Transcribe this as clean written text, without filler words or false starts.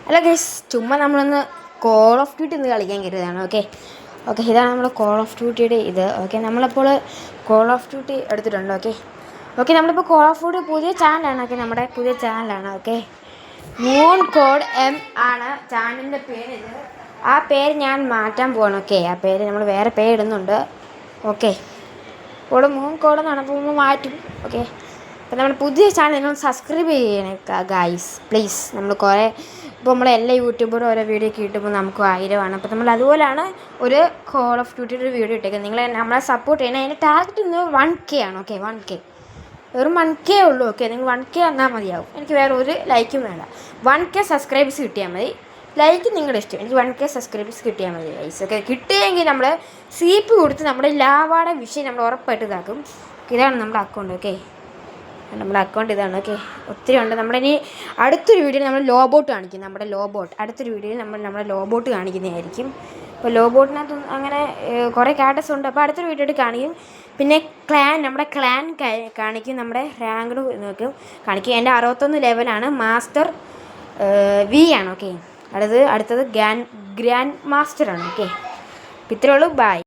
അല്ല ഗൈസ്, ചുമ്മാ നമ്മളൊന്ന് കോൾ ഓഫ് ഡ്യൂട്ടി ഒന്ന് കളിക്കാൻ കയറിയതാണ്. ഓക്കെ, ഇതാണ് നമ്മുടെ കോൾ ഓഫ് ഡ്യൂട്ടിയുടെ ഇത്. ഓക്കെ, നമ്മളപ്പോൾ കോൾ ഓഫ് ഡ്യൂട്ടി എടുത്തിട്ടുണ്ട്. നമ്മളിപ്പോൾ കോൾ ഓഫ് ഡ്യൂട്ടി പുതിയ ചാനലാണ്. നമ്മുടെ പുതിയ ചാനലാണ്. മൂൺ കോഡ് എം ആണ് ചാനലിൻ്റെ പേര്. ആ പേര് ഞാൻ മാറ്റാൻ പോവാണ്. ആ പേര് നമ്മൾ വേറെ പേരിടുന്നുണ്ട്. ഇവിടെ മൂൺ കോഡ് എന്നാണ്, അപ്പോൾ നമ്മൾ മാറ്റും. അപ്പോൾ നമ്മുടെ പുതിയ ചാനൽ നിങ്ങൾ സബ്സ്ക്രൈബ് ചെയ്യണേ ഗൈസ്, പ്ലീസ്. നമ്മൾ കുറേ ഇപ്പോൾ നമ്മളെല്ലാ യൂട്യൂബറും ഓരോ വീഡിയോ ഒക്കെ ഇട്ടുമ്പോൾ നമുക്ക് 1000 അപ്പോൾ നമ്മൾ അതുപോലെയാണ് ഒരു കോൾ ഓഫ് ഡ്യൂട്ടിയുടെ ഒരു വീഡിയോ ഇട്ടേക്കുന്നത്. നിങ്ങൾ നമ്മളെ സപ്പോർട്ട് ചെയ്യണം. അതിൻ്റെ ടാർഗറ്റ് ഇന്ന് 1K ആണ്. 1K, വെറും 1K ഉള്ളൂ. നിങ്ങൾ 1K വന്നാൽ മതിയാവും. എനിക്ക് വേറെ ഒരു ലൈക്കും വേണ്ട. 1K സബ്സ്ക്രൈബേഴ്സ് കിട്ടിയാൽ മതി. ലൈക്ക് നിങ്ങളുടെ ഇഷ്ടം. എനിക്ക് 1K സബ്സ്ക്രൈബേഴ്സ് കിട്ടിയാൽ മതി ഗൈസ്. കിട്ടിയെങ്കിൽ നമ്മൾ സീപ്പ് കൊടുത്ത് നമ്മുടെ ലാവാടെ വിഷയം നമ്മൾ ഉറപ്പായിട്ട് ഇതാക്കും. ഇതാണ് നമ്മുടെ അക്കൗണ്ട്. നമ്മുടെ അക്കൗണ്ട് ഇതാണ്. ഒത്തിരി ഉണ്ട്. നമ്മളിനി അടുത്തൊരു വീഡിയോയിൽ നമ്മൾ ലോബോട്ട് കാണിക്കും. അടുത്തൊരു വീഡിയോയിൽ നമ്മുടെ ലോബോട്ട് കാണിക്കുന്നതായിരിക്കും. അപ്പോൾ ലോബോട്ടിനകത്ത് അങ്ങനെ കുറേ ക്യാരക്ടേഴ്സ് ഉണ്ട്. അപ്പോൾ അടുത്തൊരു വീഡിയോയിൽ കാണിക്കും. പിന്നെ നമ്മുടെ ക്ലാൻ കാണിക്കും. നമ്മുടെ റാങ്ക് നോക്കും കാണിക്കും. എൻ്റെ 61 ലെവലാണ്. മാസ്റ്റർ V ആണ്. അടുത്തത് ഗ്രാൻഡ് മാസ്റ്ററാണ്. ഇത്രയേ ഉള്ളൂ. ബൈ.